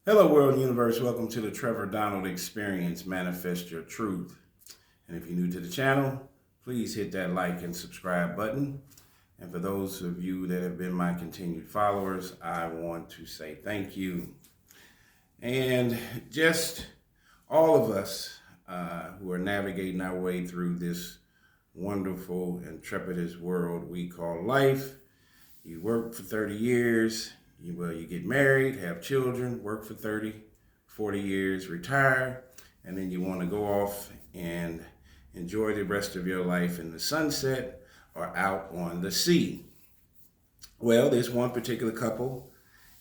Hello, world universe. Welcome to the Trevor Donald Experience. Manifest your truth. And if you're new to the channel, please hit that like and subscribe button. And for those of you that have been my continued followers, I want to say thank you. And just all of us who are navigating our way through this wonderful and trepidous world we call life. You work for 30 years. You get married, have children, work for 30, 40 years, retire, and then you want to go off and enjoy the rest of your life in the sunset or out on the sea. Well, there's one particular couple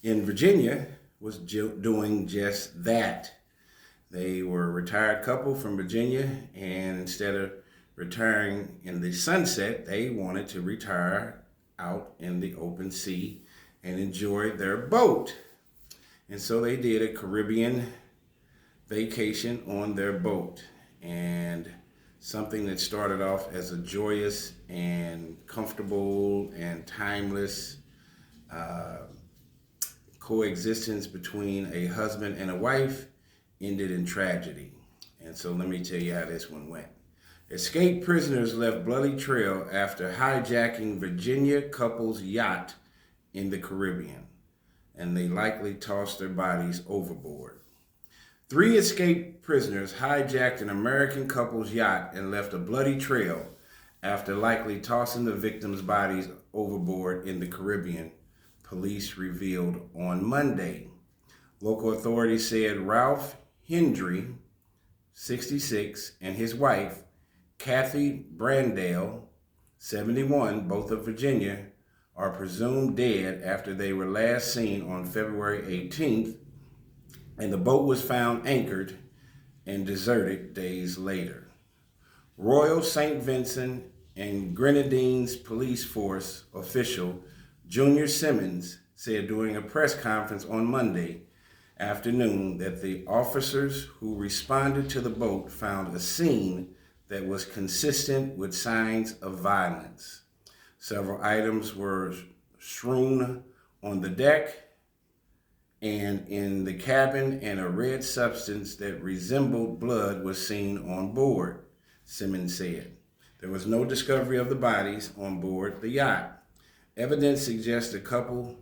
in Virginia was doing just that. They were a retired couple from Virginia, and instead of retiring in the sunset, they wanted to retire out in the open sea and enjoyed their boat. And so they did a Caribbean vacation on their boat. And something that started off as a joyous and comfortable and timeless coexistence between a husband and a wife ended in tragedy. And so let me tell you how this one went. Escaped prisoners left bloody trail after hijacking Virginia couple's yacht in the Caribbean, and they likely tossed their bodies overboard. 3 escaped prisoners hijacked an American couple's yacht and left a bloody trail after likely tossing the victims' bodies overboard in the Caribbean, police revealed on Monday. Local authorities said Ralph Hendry, 66, and his wife, Kathy Brandale, 71, both of Virginia, are presumed dead after they were last seen on February 18th, and the boat was found anchored and deserted days later. Royal St. Vincent and Grenadines Police Force official Junior Simmons said during a press conference on Monday afternoon that the officers who responded to the boat found a scene that was consistent with signs of violence. Several items were strewn on the deck and in the cabin, and a red substance that resembled blood was seen on board, Simmons said. There was no discovery of the bodies on board the yacht. Evidence suggests the couple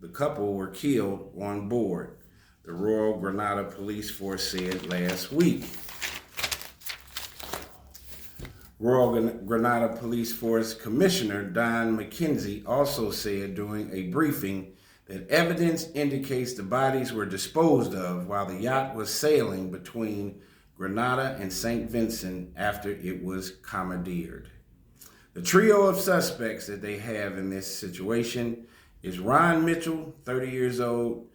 were killed on board, the Royal Grenada Police Force said last week. Royal Grenada Police Force Commissioner Don McKenzie also said during a briefing that evidence indicates the bodies were disposed of while the yacht was sailing between Grenada and St. Vincent after it was commandeered. The trio of suspects that they have in this situation is Ron Mitchell, 30 years old,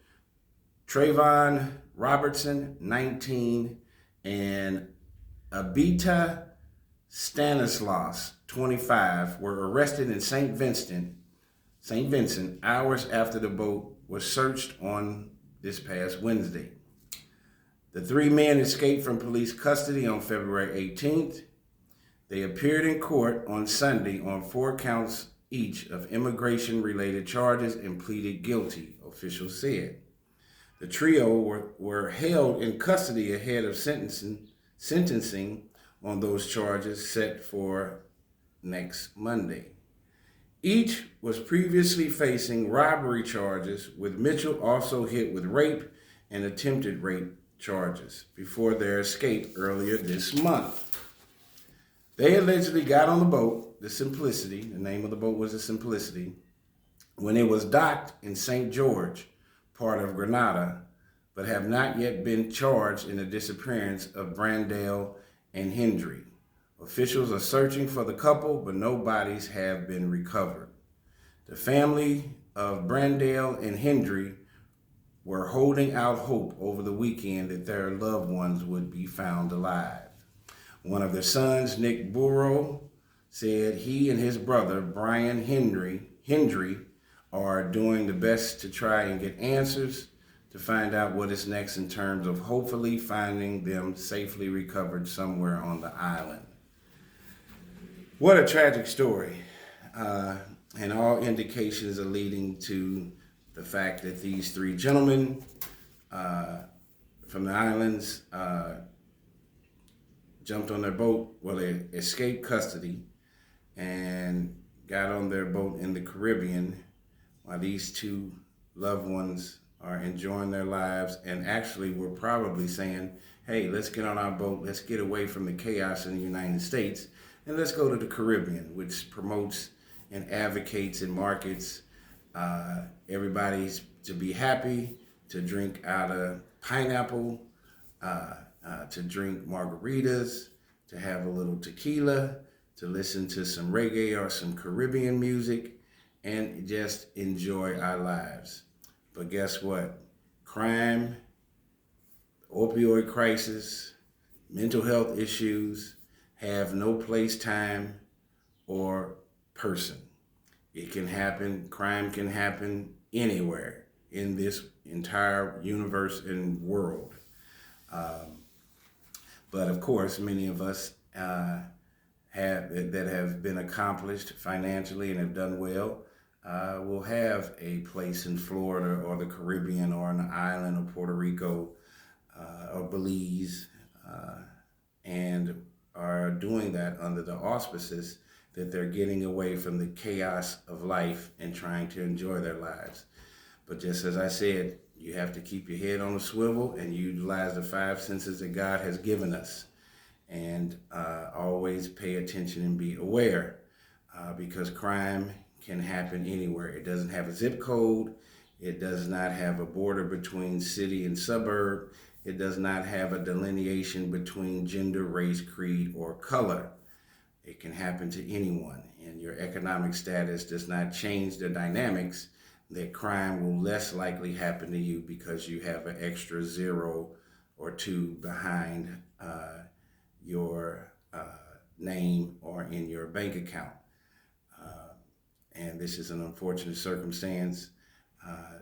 Trayvon Robertson, 19, and Abita Stanislaus, 25, were arrested in St. Vincent hours after the boat was searched on this past Wednesday. The 3 men escaped from police custody on February 18th. They appeared in court on Sunday on 4 counts each of immigration-related charges and pleaded guilty, officials said. The trio were held in custody ahead of sentencing on those charges set for next Monday. Each was previously facing robbery charges, with Mitchell also hit with rape and attempted rape charges before their escape earlier this month. They allegedly got on the boat, the Simplicity, the name of the boat was the Simplicity, when it was docked in St. George, part of Grenada, but have not yet been charged in the disappearance of Brandale and Hendry. Officials are searching for the couple, but no bodies have been recovered. The family of Brandale and Hendry were holding out hope over the weekend that their loved ones would be found alive. One of their sons, Nick Burrow, said he and his brother, Brian Hendry, are doing the best to try and get answers to find out what is next in terms of hopefully finding them safely recovered somewhere on the island. What a tragic story. And all indications are leading to the fact that these 3 gentlemen from the islands jumped on their boat. Well, they escaped custody and got on their boat in the Caribbean while these two loved ones are enjoying their lives, and actually were probably saying, hey, let's get on our boat, let's get away from the chaos in the United States, and let's go to the Caribbean, which promotes and advocates and markets everybody's to be happy, to drink out of pineapple, to drink margaritas, to have a little tequila, to listen to some reggae or some Caribbean music, and just enjoy our lives. But guess what? Crime, opioid crisis, mental health issues have no place, time, or person. It can happen, crime can happen anywhere in this entire universe and world. But of course, many of us have been accomplished financially and have done well will have a place in Florida or the Caribbean or on the island of Puerto Rico or Belize, and are doing that under the auspices that they're getting away from the chaos of life and trying to enjoy their lives. But just as I said, you have to keep your head on a swivel and utilize the 5 senses that God has given us. And always pay attention and be aware because crime can happen anywhere. It doesn't have a zip code. It does not have a border between city and suburb. It does not have a delineation between gender, race, creed, or color. It can happen to anyone, and your economic status does not change the dynamics that crime will less likely happen to you because you have an extra 0 or 2 behind your name or in your bank account. And this is an unfortunate circumstance.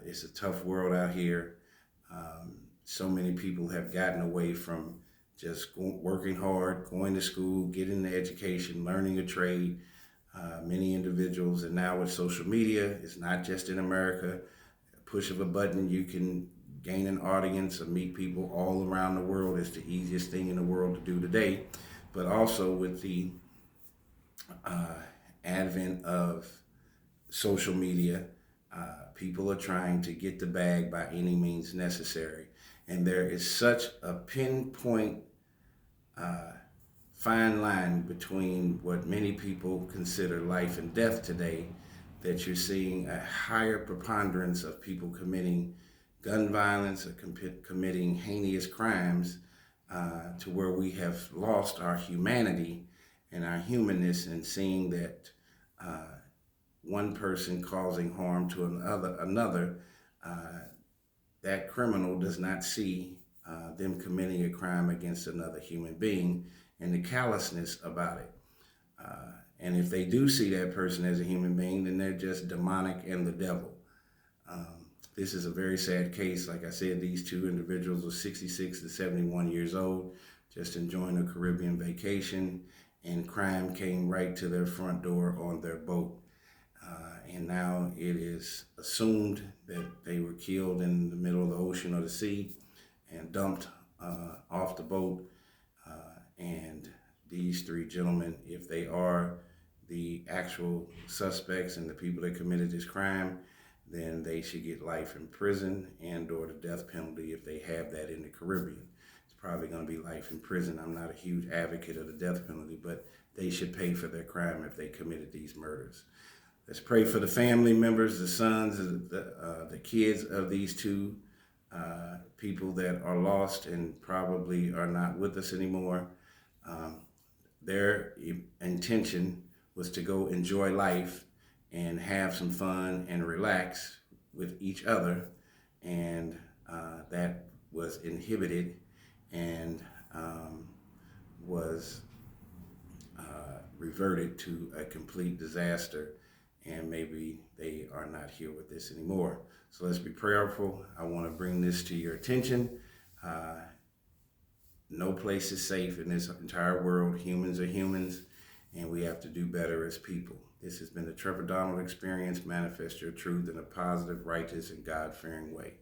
It's a tough world out here. So many people have gotten away from just working hard, going to school, getting an education, learning a trade. Many individuals, and now with social media, it's not just in America. A push of a button, you can gain an audience or meet people all around the world. It's the easiest thing in the world to do today. But also with the advent of social media, people are trying to get the bag by any means necessary. And there is such a pinpoint fine line between what many people consider life and death today that you're seeing a higher preponderance of people committing gun violence or committing heinous crimes to where we have lost our humanity and our humanness, and seeing that one person causing harm to another, that criminal does not see them committing a crime against another human being and the callousness about it. And if they do see that person as a human being, then they're just demonic and the devil. This is a very sad case. Like I said, these two individuals were 66 to 71 years old, just enjoying a Caribbean vacation, and crime came right to their front door on their boat. And now it is assumed that they were killed in the middle of the ocean or the sea and dumped off the boat. And these 3 gentlemen, if they are the actual suspects and the people that committed this crime, then they should get life in prison and or the death penalty if they have that in the Caribbean. It's probably going to be life in prison. I'm not a huge advocate of the death penalty, but they should pay for their crime if they committed these murders. Let's pray for the family members, the sons, the kids of these 2 people that are lost and probably are not with us anymore. Their intention was to go enjoy life and have some fun and relax with each other, and that was inhibited and was reverted to a complete disaster, and maybe they are not here with us anymore. So let's be prayerful. I want to bring this to your attention. No place is safe in this entire world. Humans are humans, and we have to do better as people. This has been the Trevor Donald Experience. Manifest your truth in a positive, righteous, and God-fearing way.